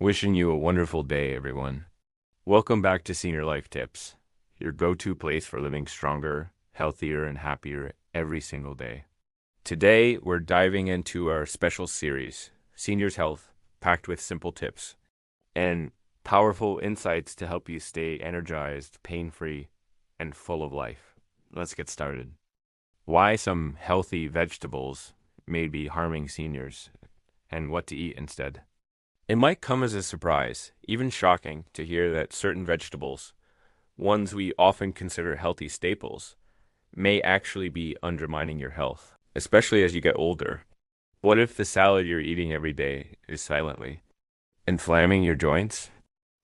Wishing you a wonderful day, everyone. Welcome back to Senior Life Tips, your go-to place for living stronger, healthier, and happier every single day. Today, we're diving into our special series, Seniors Health, packed with simple tips and powerful insights to help you stay energized, pain-free, and full of life. Let's get started. Why some healthy vegetables may be harming seniors, and what to eat instead. It might come as a surprise, even shocking, to hear that certain vegetables, ones we often consider healthy staples, may actually be undermining your health, especially as you get older. What if the salad you're eating every day is silently inflaming your joints?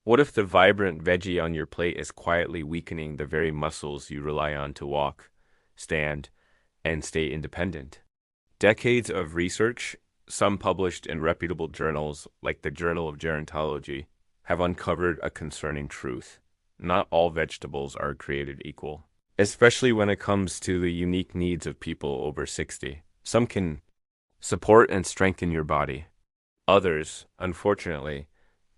What if the vibrant veggie on your plate is quietly weakening the very muscles you rely on to walk, stand, and stay independent? Decades of research, some published in reputable journals like the Journal of Gerontology, have uncovered a concerning truth. Not all vegetables are created equal, especially when it comes to the unique needs of people over 60. Some can support and strengthen your body. Others, unfortunately,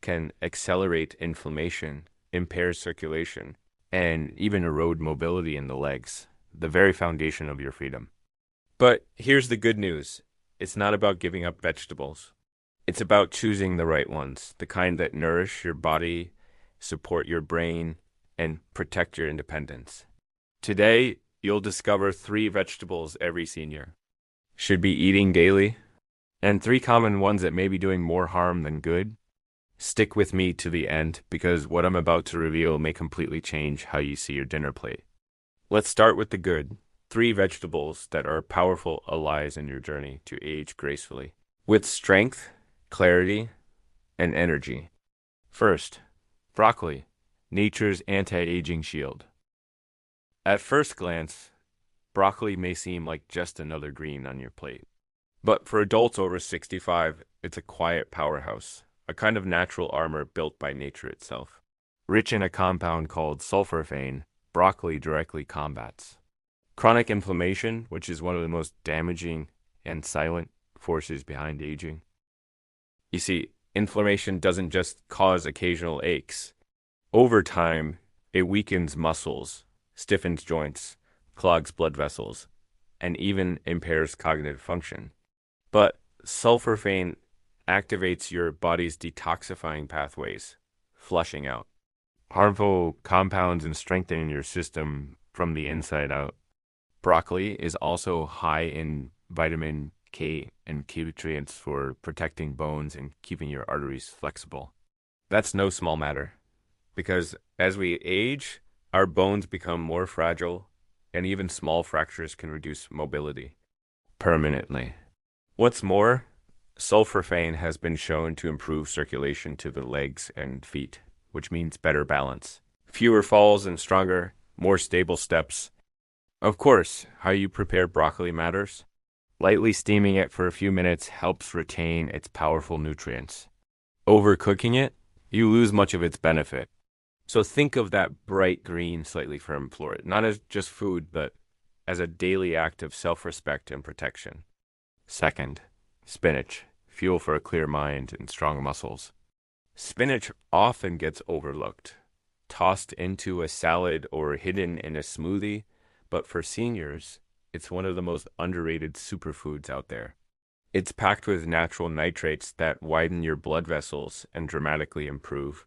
can accelerate inflammation, impair circulation, and even erode mobility in the legs, the very foundation of your freedom. But here's the good news. It's not about giving up vegetables. It's about choosing the right ones, the kind that nourish your body, support your brain, and protect your independence. Today, you'll discover 3 vegetables every senior should be eating daily, and 3 common ones that may be doing more harm than good. Stick with me to the end, because what I'm about to reveal may completely change how you see your dinner plate. Let's start with the good. 3 vegetables that are powerful allies in your journey to age gracefully, with strength, clarity, and energy. First, broccoli, nature's anti-aging shield. At first glance, broccoli may seem like just another green on your plate. But for adults over 65, it's a quiet powerhouse, a kind of natural armor built by nature itself. Rich in a compound called sulforaphane, broccoli directly combats chronic inflammation, which is one of the most damaging and silent forces behind aging. You see, inflammation doesn't just cause occasional aches. Over time, it weakens muscles, stiffens joints, clogs blood vessels, and even impairs cognitive function. But sulforaphane activates your body's detoxifying pathways, flushing out harmful compounds and strengthening your system from the inside out. Broccoli is also high in vitamin K and nutrients for protecting bones and keeping your arteries flexible. That's no small matter, because as we age, our bones become more fragile, and even small fractures can reduce mobility permanently. What's more, sulforaphane has been shown to improve circulation to the legs and feet, which means better balance, fewer falls and stronger, more stable steps. Of course, how you prepare broccoli matters. Lightly steaming it for a few minutes helps retain its powerful nutrients. Overcooking it, you lose much of its benefit. So think of that bright green, slightly firm floor, not as just food, but as a daily act of self-respect and protection. Second, spinach, fuel for a clear mind and strong muscles. Spinach often gets overlooked, tossed into a salad or hidden in a smoothie. But for seniors, it's one of the most underrated superfoods out there. It's packed with natural nitrates that widen your blood vessels and dramatically improve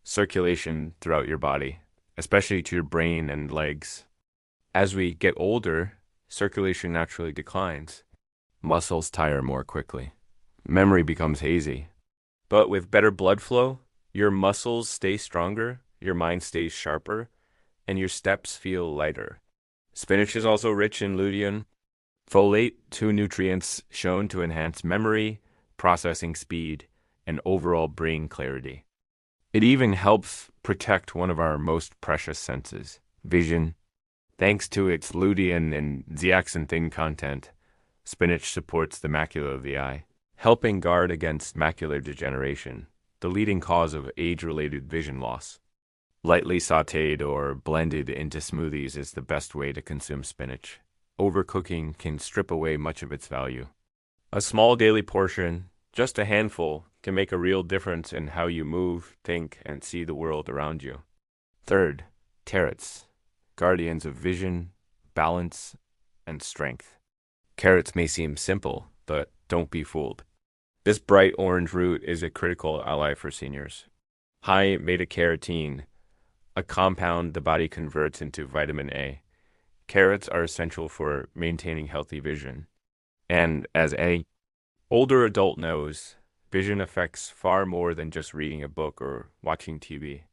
circulation throughout your body, especially to your brain and legs. As we get older, circulation naturally declines. Muscles tire more quickly. Memory becomes hazy. But with better blood flow, your muscles stay stronger, your mind stays sharper, and your steps feel lighter. Spinach is also rich in lutein, folate, 2 nutrients shown to enhance memory, processing speed, and overall brain clarity. It even helps protect one of our most precious senses, vision. Thanks to its lutein and zeaxanthin content, spinach supports the macula of the eye, helping guard against macular degeneration, the leading cause of age-related vision loss. Lightly sautéed or blended into smoothies is the best way to consume spinach. Overcooking can strip away much of its value. A small daily portion, just a handful, can make a real difference in how you move, think, and see the world around you. Third, carrots, guardians of vision, balance, and strength. Carrots may seem simple, but don't be fooled. This bright orange root is a critical ally for seniors. High beta-carotene, a compound the body converts into vitamin A. Carrots are essential for maintaining healthy vision. And as a older adult knows, vision affects far more than just reading a book or watching TV.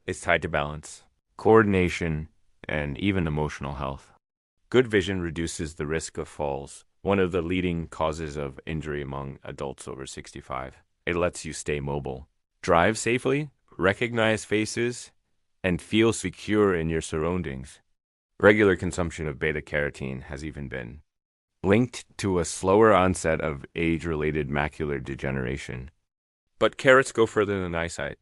It's tied to balance, coordination, and even emotional health. Good vision reduces the risk of falls, one of the leading causes of injury among adults over 65. It lets you stay mobile, drive safely, recognize faces, and feel secure in your surroundings. Regular consumption of beta-carotene has even been linked to a slower onset of age-related macular degeneration. But carrots go further than eyesight.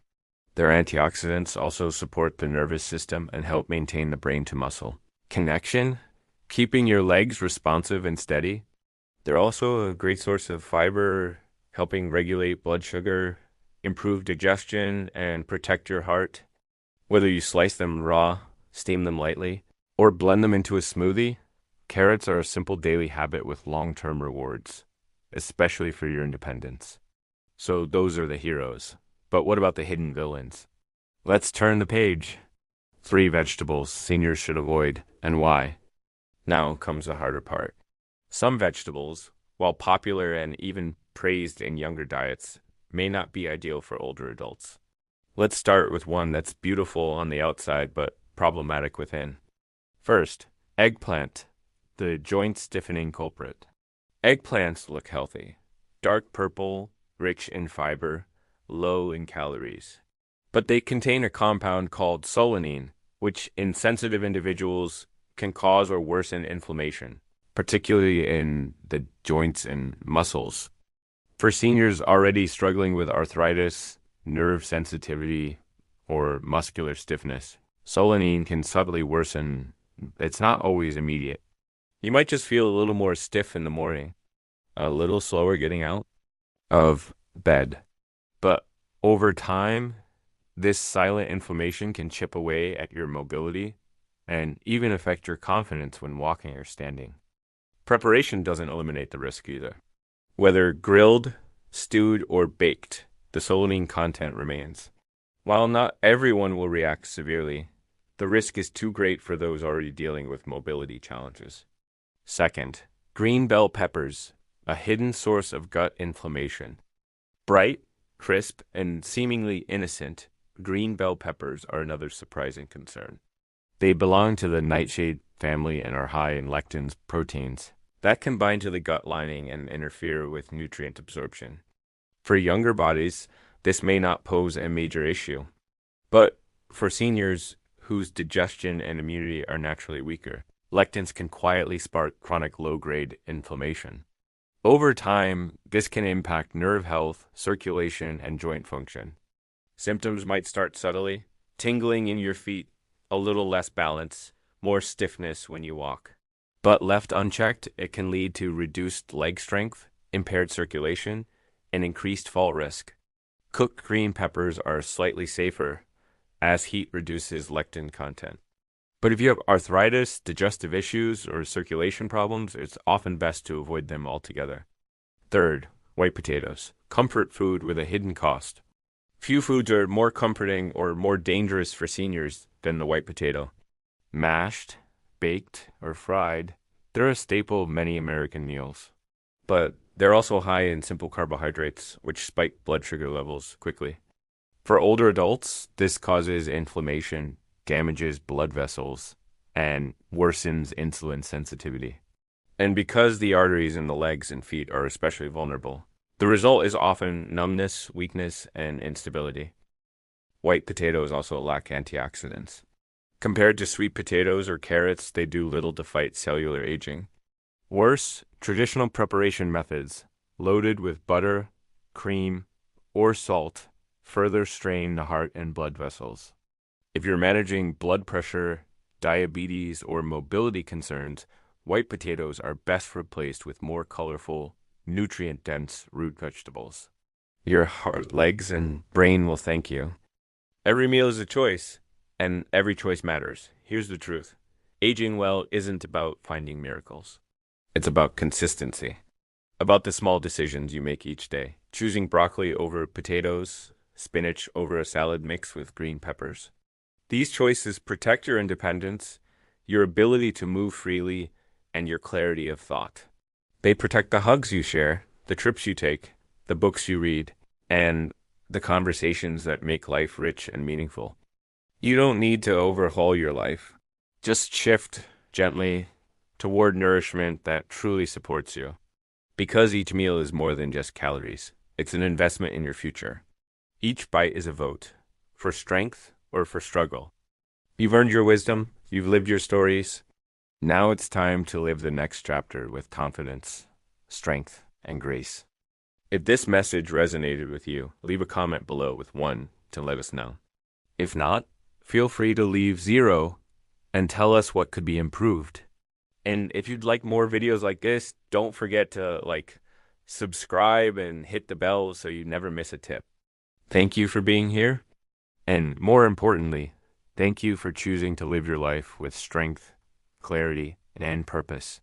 Their antioxidants also support the nervous system and help maintain the brain-to-muscle connection, keeping your legs responsive and steady. They're also a great source of fiber, helping regulate blood sugar, improve digestion, and protect your heart. Whether you slice them raw, steam them lightly, or blend them into a smoothie, carrots are a simple daily habit with long-term rewards, especially for your independence. So those are the heroes. But what about the hidden villains? Let's turn the page. 3 vegetables seniors should avoid, and why. Now comes the harder part. Some vegetables, while popular and even praised in younger diets, may not be ideal for older adults. Let's start with one that's beautiful on the outside but problematic within. First, eggplant, the joint-stiffening culprit. Eggplants look healthy, dark purple, rich in fiber, low in calories. But they contain a compound called solanine, which in sensitive individuals can cause or worsen inflammation, particularly in the joints and muscles. For seniors already struggling with arthritis, nerve sensitivity, or muscular stiffness, solanine can subtly worsen. It's not always immediate. You might just feel a little more stiff in the morning, a little slower getting out of bed. But over time, this silent inflammation can chip away at your mobility and even affect your confidence when walking or standing. Preparation doesn't eliminate the risk either. Whether grilled, stewed, or baked, the solanine content remains. While not everyone will react severely, the risk is too great for those already dealing with mobility challenges. Second, green bell peppers, a hidden source of gut inflammation. Bright, crisp, and seemingly innocent, green bell peppers are another surprising concern. They belong to the nightshade family and are high in lectins, proteins, that combine to the gut lining and interfere with nutrient absorption. For younger bodies, this may not pose a major issue. But for seniors whose digestion and immunity are naturally weaker, lectins can quietly spark chronic low-grade inflammation. Over time, this can impact nerve health, circulation, and joint function. Symptoms might start subtly, tingling in your feet, a little less balance, more stiffness when you walk. But left unchecked, it can lead to reduced leg strength, impaired circulation, and increased fall risk. Cooked green peppers are slightly safer, as heat reduces lectin content. But if you have arthritis, digestive issues, or circulation problems, it's often best to avoid them altogether. Third, white potatoes, comfort food with a hidden cost. Few foods are more comforting or more dangerous for seniors than the white potato. Mashed, baked, or fried, they're a staple of many American meals. But they're also high in simple carbohydrates, which spike blood sugar levels quickly. For older adults, this causes inflammation, damages blood vessels, and worsens insulin sensitivity. And because the arteries in the legs and feet are especially vulnerable, the result is often numbness, weakness, and instability. White potatoes also lack antioxidants. Compared to sweet potatoes or carrots, they do little to fight cellular aging. Worse, traditional preparation methods, loaded with butter, cream, or salt, further strain the heart and blood vessels. If you're managing blood pressure, diabetes, or mobility concerns, white potatoes are best replaced with more colorful, nutrient-dense root vegetables. Your heart, legs, and brain will thank you. Every meal is a choice, and every choice matters. Here's the truth. Aging well isn't about finding miracles. It's about consistency. About the small decisions you make each day. Choosing broccoli over potatoes, spinach over a salad mixed with green peppers. These choices protect your independence, your ability to move freely, and your clarity of thought. They protect the hugs you share, the trips you take, the books you read, and the conversations that make life rich and meaningful. You don't need to overhaul your life. Just shift gently toward nourishment that truly supports you. Because each meal is more than just calories, it's an investment in your future. Each bite is a vote for strength or for struggle. You've earned your wisdom, you've lived your stories. Now it's time to live the next chapter with confidence, strength, and grace. If this message resonated with you, leave a comment below with 1 to let us know. If not, feel free to leave 0 and tell us what could be improved. And if you'd like more videos like this, don't forget to subscribe and hit the bell so you never miss a tip. Thank you for being here. And more importantly, thank you for choosing to live your life with strength, clarity, and purpose.